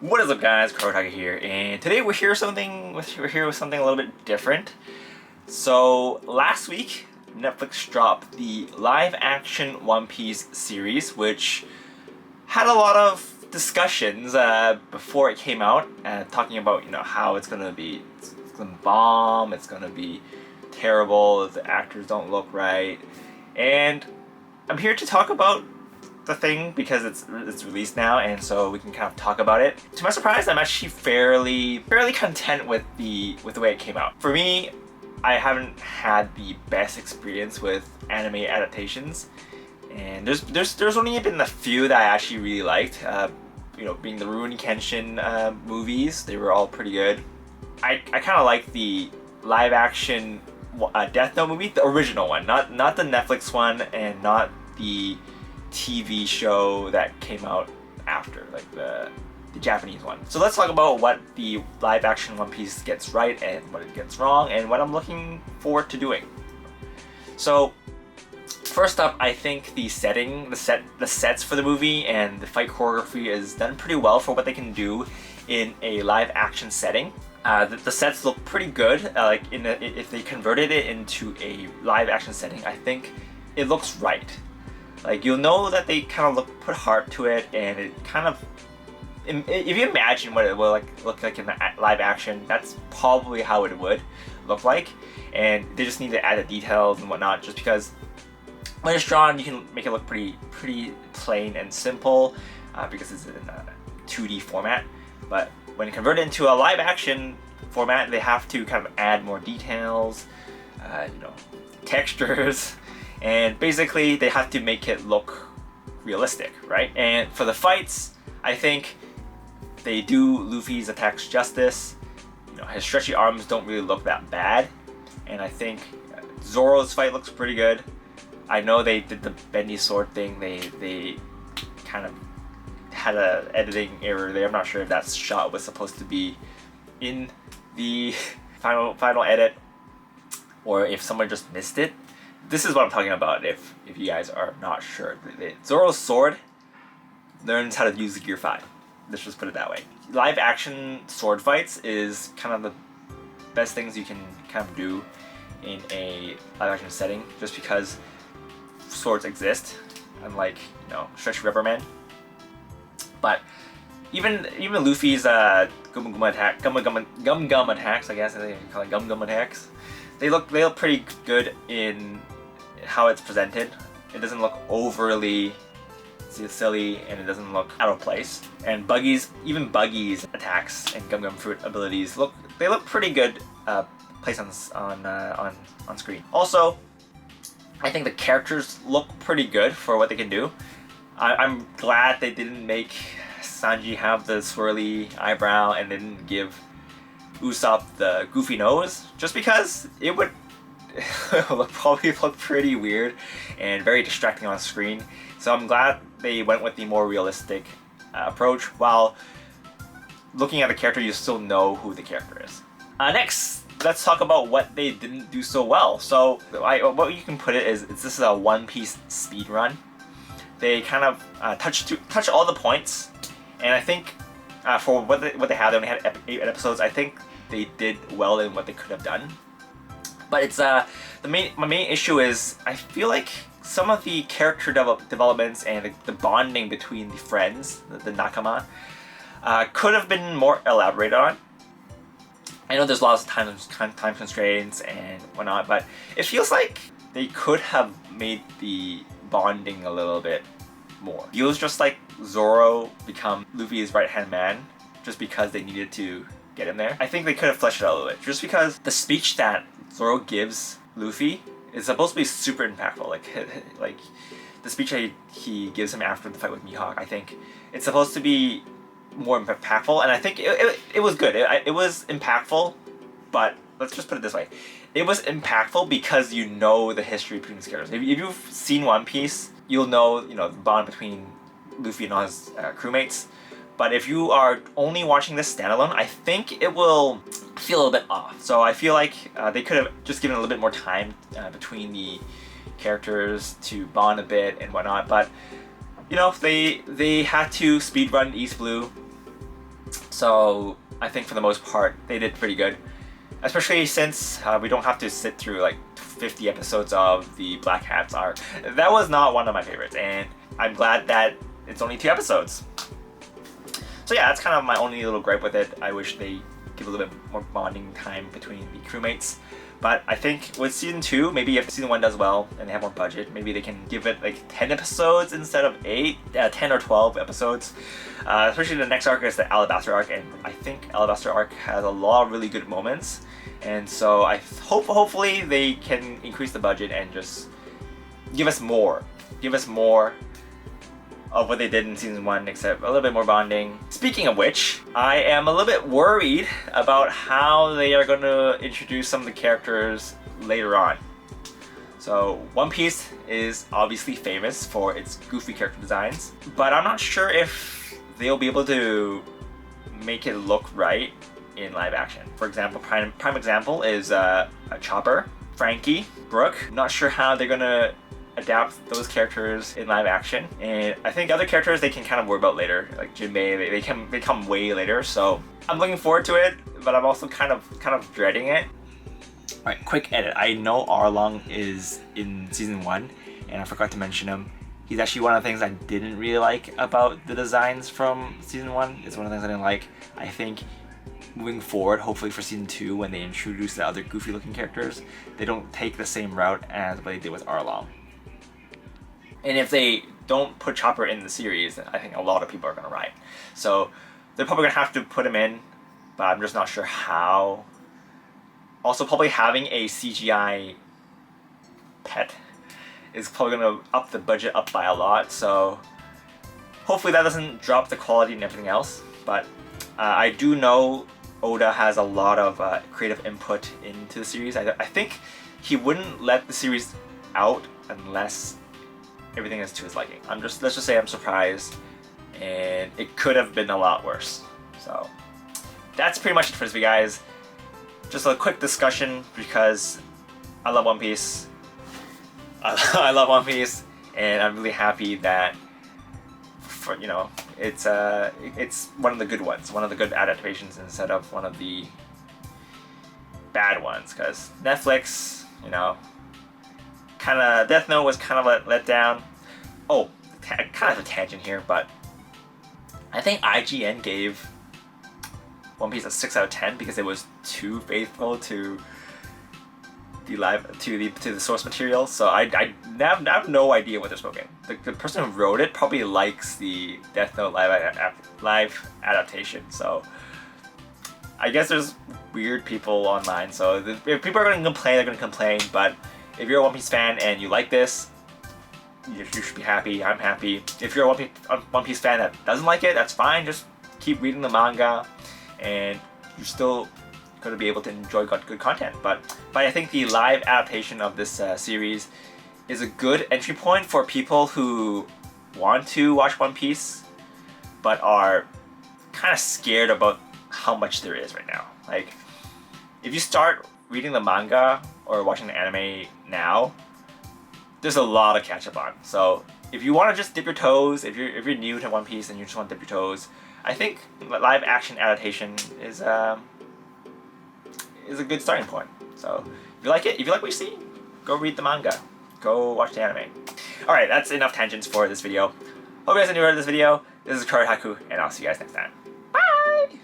What is up, guys? Kurotake here, and today we're here with something a little bit different. So last week, Netflix dropped the live-action One Piece series, which had a lot of discussions before it came out, talking about how it's gonna bomb, it's gonna be terrible, the actors don't look right, and I'm here to talk about the thing because it's released now, and so we can kind of talk about it. To my surprise, I'm actually fairly content with the way it came out. For me, I haven't had the best experience with anime adaptations, and there's only been a few that I actually really liked. Being the Rurouni Kenshin movies, they were all pretty good. I kind of like the live action Death Note movie, the original one, not the Netflix one, and not the TV show that came out after, like the Japanese one. So let's talk about what the live action One Piece gets right and what it gets wrong, and what I'm looking forward to doing. So first up, I think the sets for the movie and the fight choreography is done pretty well for what they can do in a live action setting. The sets look pretty good. If they converted it into a live action setting, I think it looks right. Like, you'll know that they kind of put heart to it, and it kind of, if you imagine what it will look like in the live action, that's probably how it would look like. And they just need to add the details and whatnot, just because when it's drawn, you can make it look pretty plain and simple, because it's in a 2D format. But when you convert it into a live action format, they have to kind of add more details, textures. And basically, they have to make it look realistic, right? And for the fights, I think they do Luffy's attacks justice. His stretchy arms don't really look that bad. And I think Zoro's fight looks pretty good. I know they did the bendy sword thing. They kind of had an editing error there. I'm not sure if that shot was supposed to be in the final edit, or if someone just missed it. This is what I'm talking about if you guys are not sure. Zoro's sword learns how to use Gear 5. Let's just put it that way. Live action sword fights is kind of the best things you can kind of do in a live action setting, just because swords exist, unlike stretchy rubber man. But even Luffy's gum gum attacks, I guess they call it gum attacks, they look pretty good in how it's presented. It doesn't look overly silly, and it doesn't look out of place. And Buggy's attacks and Gum Fruit abilities look pretty good placed on screen. Also, I think the characters look pretty good for what they can do. I'm glad they didn't make Sanji have the swirly eyebrow and they didn't give Usopp the goofy nose, just because it would probably look pretty weird and very distracting on screen. So I'm glad they went with the more realistic approach, while looking at the character you still know who the character is. Next, let's talk about what they didn't do so well. So what you can put it is, this is a One Piece speed run. They kind of touch all the points, and I think for what they had, they only had 8 episodes. I think they did well in what they could have done. But it's my main issue is, I feel like some of the character developments and the bonding between the friends, the nakama, could have been more elaborated on. I know there's lots of time constraints and whatnot, but it feels like they could have made the bonding a little bit more. It was just like Zoro become Luffy's right-hand man just because they needed to get him there. I think they could have fleshed it out a little bit, just because the speech that Zoro gives Luffy is supposed to be super impactful. Like the speech that he gives him after the fight with Mihawk, I think it's supposed to be more impactful, and I think it was good. It was impactful, but let's just put it this way. It was impactful because you know the history between these characters. If you've seen One Piece, you'll know the bond between Luffy and all his crewmates. But if you are only watching this standalone, I think it will feel a little bit off. So I feel like they could have just given a little bit more time between the characters to bond a bit and whatnot. But they had to speedrun East Blue, So I think for the most part they did pretty good, especially since we don't have to sit through like 50 episodes of the Black Hats arc. That was not one of my favorites, and I'm glad that it's only 2 episodes. So yeah, that's kind of my only little gripe with it. I wish they give a little bit more bonding time between the crewmates. But I think with season 2, maybe if season 1 does well and they have more budget, maybe they can give it like 10 episodes instead of 10 or 12 episodes. Especially the next arc is the Alabaster arc, and I think Alabaster arc has a lot of really good moments. And so I hopefully they can increase the budget and just give us more. Give us more of what they did in season 1, except a little bit more bonding. Speaking of which, I am a little bit worried about how they are going to introduce some of the characters later on. So One Piece is obviously famous for its goofy character designs, but I'm not sure if they'll be able to make it look right in live action. For example, prime example is a Chopper, Frankie, Brooke. Not sure how they're gonna adapt those characters in live action, and I think other characters they can kind of worry about later, like Jinbei. They come way later, so I'm looking forward to it, but I'm also kind of dreading it. Alright, quick edit. I know Arlong is in season 1, and I forgot to mention him. He's actually one of the things I didn't really like about the designs from season 1. It's one of the things I didn't like. I think moving forward, hopefully for season 2, when they introduce the other goofy looking characters, they don't take the same route as what they did with Arlong. And if they don't put Chopper in the series, I think a lot of people are going to riot. So they're probably going to have to put him in, but I'm just not sure how. Also, probably having a CGI pet is probably going to up the budget up by a lot. So hopefully that doesn't drop the quality and everything else. But I do know Oda has a lot of creative input into the series. I think he wouldn't let the series out unless everything is to his liking. Let's just say I'm surprised, and it could have been a lot worse. So that's pretty much it for this video, guys. Just a quick discussion because I love One Piece. I love One Piece, and I'm really happy that it's one of the good ones, one of the good adaptations instead of one of the bad ones. Because Netflix, kind of Death Note was kind of a letdown. Oh, kind of a tangent here, but I think IGN gave One Piece a 6 out of 10 because it was too faithful to the source material. So I have no idea what they're smoking. The person who wrote it probably likes the Death Note live adaptation. So I guess there's weird people online. So if people are going to complain, they're going to complain. But if you're a One Piece fan and you like this, you should be happy. I'm happy. If you're a One Piece fan that doesn't like it, that's fine. Just keep reading the manga, and you're still going to be able to enjoy good content. But I think the live adaptation of this series is a good entry point for people who want to watch One Piece, but are kind of scared about how much there is right now. Like, if you start reading the manga or watching the anime now, there's a lot of catch up on. So if you want to just dip your toes, if you're new to One Piece and you just want to dip your toes, I think live action adaptation is a good starting point. So if you like it, if you like what you see, go read the manga, go watch the anime. All right, that's enough tangents for this video. Hope you guys enjoyed this video. This is Curry Haku, and I'll see you guys next time. Bye.